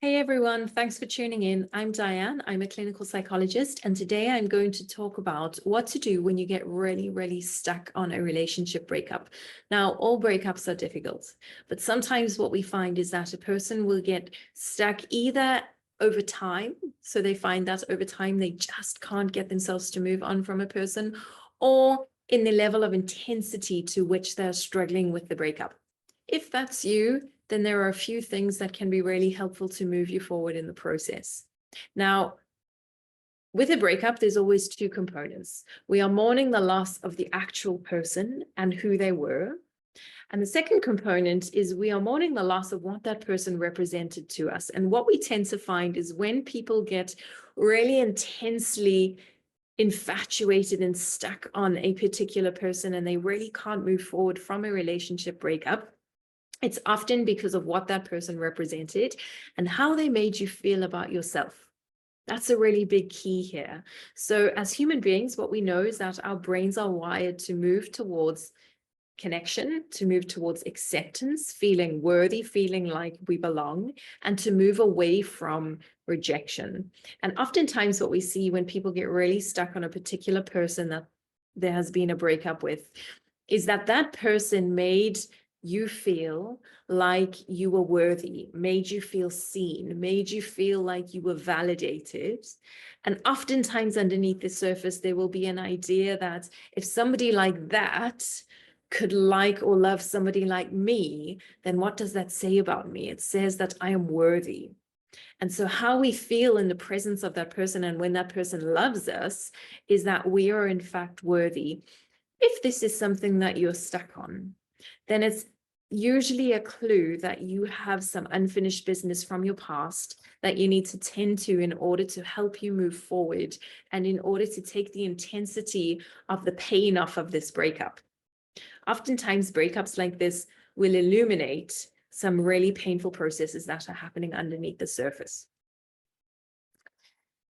Hey everyone, thanks for tuning in. I'm Dianne. I'm a clinical psychologist, and today I'm going to talk about what to do when you get really stuck on a relationship breakup. Now, all breakups are difficult, but sometimes what we find is that a person will get stuck either over time, so they find that over time they just can't get themselves to move on from a person, or in the level of intensity to which they're struggling with the breakup. If that's you, then there are a few things that can be really helpful to move you forward in the process. Now, with a breakup, there's always two components. We are mourning the loss of the actual person and who they were. And the second component is we are mourning the loss of what that person represented to us. And what we tend to find is when people get really intensely infatuated and stuck on a particular person and they really can't move forward from a relationship breakup, it's often because of what that person represented and how they made you feel about yourself. That's a really big key here. So as human beings, what we know is that our brains are wired to move towards connection, to move towards acceptance, feeling worthy, feeling like we belong, and to move away from rejection. And oftentimes what we see when people get really stuck on a particular person that there has been a breakup with is that that person made you feel like you were worthy, made you feel seen, made you feel like you were validated. And oftentimes underneath the surface, there will be an idea that if somebody like that could like or love somebody like me, then what does that say about me? It says that I am worthy. And so how we feel in the presence of that person and when that person loves us is that we are in fact worthy. If this is something that you're stuck on, then it's usually a clue that you have some unfinished business from your past that you need to tend to in order to help you move forward and in order to take the intensity of the pain off of this breakup. Oftentimes, breakups like this will illuminate some really painful processes that are happening underneath the surface.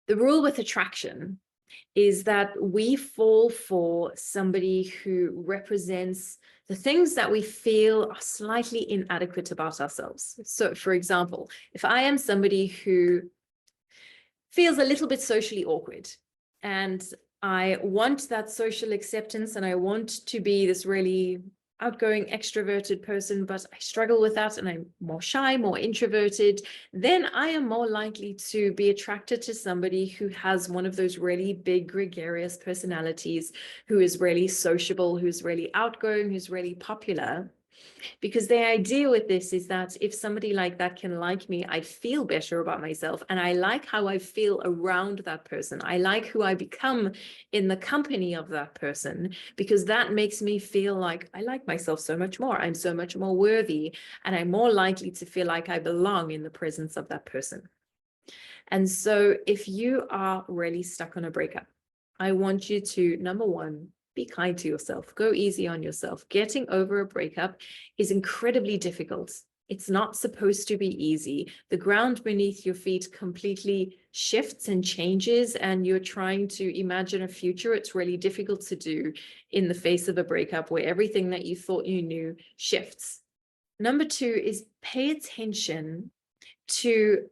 The rule with attraction is that we fall for somebody who represents the things that we feel are slightly inadequate about ourselves. So, for example, if I am somebody who feels a little bit socially awkward and I want that social acceptance and I want to be this really outgoing, extroverted person, but I struggle with that and I'm more shy, more introverted, then I am more likely to be attracted to somebody who has one of those really big, gregarious personalities, who is really sociable, who's really outgoing, who's really popular. Because the idea with this is that if somebody like that can like me, I feel better about myself and I like how I feel around that person. I like who I become in the company of that person, because that makes me feel like I like myself so much more. I'm so much more worthy and I'm more likely to feel like I belong in the presence of that person. And so if you are really stuck on a breakup, I want you to, number one, be kind to yourself. Go easy on yourself. Getting over a breakup is incredibly difficult. It's not supposed to be easy. The ground beneath your feet completely shifts and changes, and you're trying to imagine a future. It's really difficult to do in the face of a breakup where everything that you thought you knew shifts. Number two is pay attention to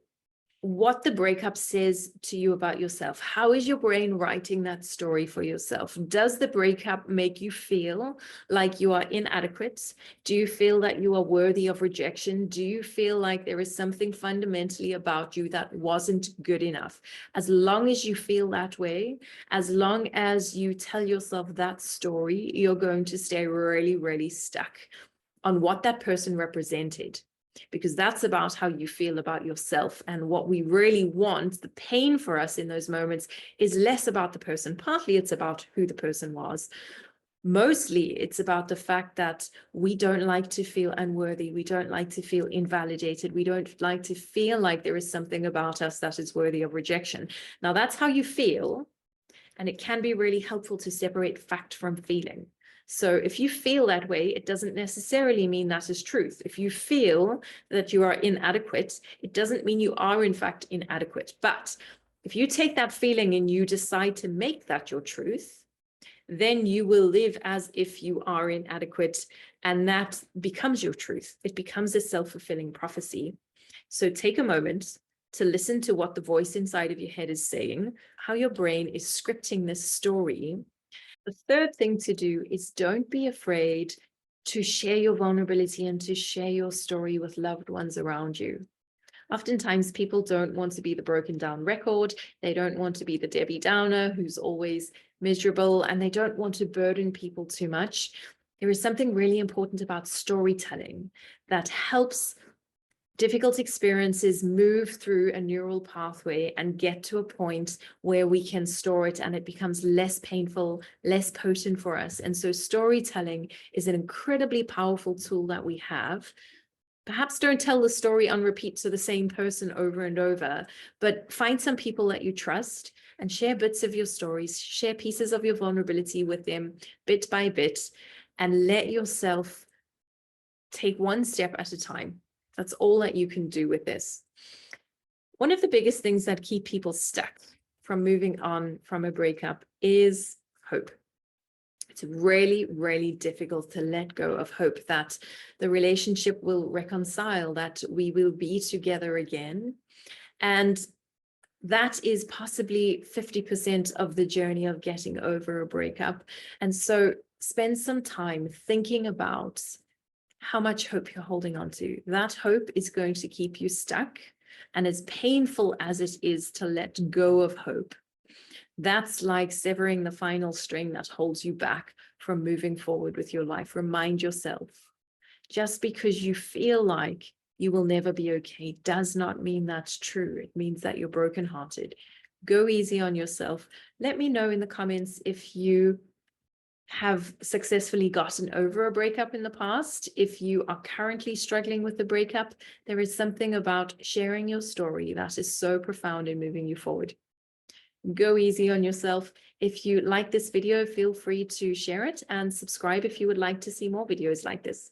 what the breakup says to you about yourself. How is your brain writing that story for yourself? Does the breakup make you feel like you are inadequate? Do you feel that you are worthy of rejection? Do you feel like there is something fundamentally about you that wasn't good enough? As long as you feel that way, as long as you tell yourself that story, you're going to stay really stuck on what that person represented, because that's about how you feel about yourself. And what we really want, the pain for us in those moments, is less about the person. Partly it's about who the person was. Mostly it's about the fact that we don't like to feel unworthy. We don't like to feel invalidated. We don't like to feel like there is something about us that is worthy of rejection. Now that's how you feel. And it can be really helpful to separate fact from feeling. So if you feel that way, it doesn't necessarily mean that is truth. If you feel that you are inadequate, it doesn't mean you are in fact inadequate. But if you take that feeling and you decide to make that your truth, then you will live as if you are inadequate, and that becomes your truth. It becomes a self-fulfilling prophecy. So take a moment, to listen to what the voice inside of your head is saying, how your brain is scripting this story. The third thing to do is don't be afraid to share your vulnerability and to share your story with loved ones around you. Oftentimes, people don't want to be the broken down record. They don't want to be the Debbie Downer who's always miserable, and they don't want to burden people too much. There is something really important about storytelling that helps difficult experiences move through a neural pathway and get to a point where we can store it and it becomes less painful, less potent for us. And so storytelling is an incredibly powerful tool that we have. Perhaps don't tell the story on repeat to the same person over and over, but find some people that you trust and share bits of your stories, share pieces of your vulnerability with them bit by bit, and let yourself take one step at a time. That's all that you can do with this. One of the biggest things that keep people stuck from moving on from a breakup is hope. It's really, really difficult to let go of hope that the relationship will reconcile, that we will be together again. And that is possibly 50% of the journey of getting over a breakup. And so spend some time thinking about how much hope you're holding on to. That hope is going to keep you stuck. And as painful as it is to let go of hope, that's like severing the final string that holds you back from moving forward with your life. Remind yourself, just because you feel like you will never be okay does not mean that's true. It means that you're brokenhearted. Go easy on yourself. Let me know in the comments if you have successfully gotten over a breakup in the past. If you are currently struggling with the breakup, there is something about sharing your story that is so profound in moving you forward. Go easy on yourself. If you like this video, feel free to share it and subscribe if you would like to see more videos like this.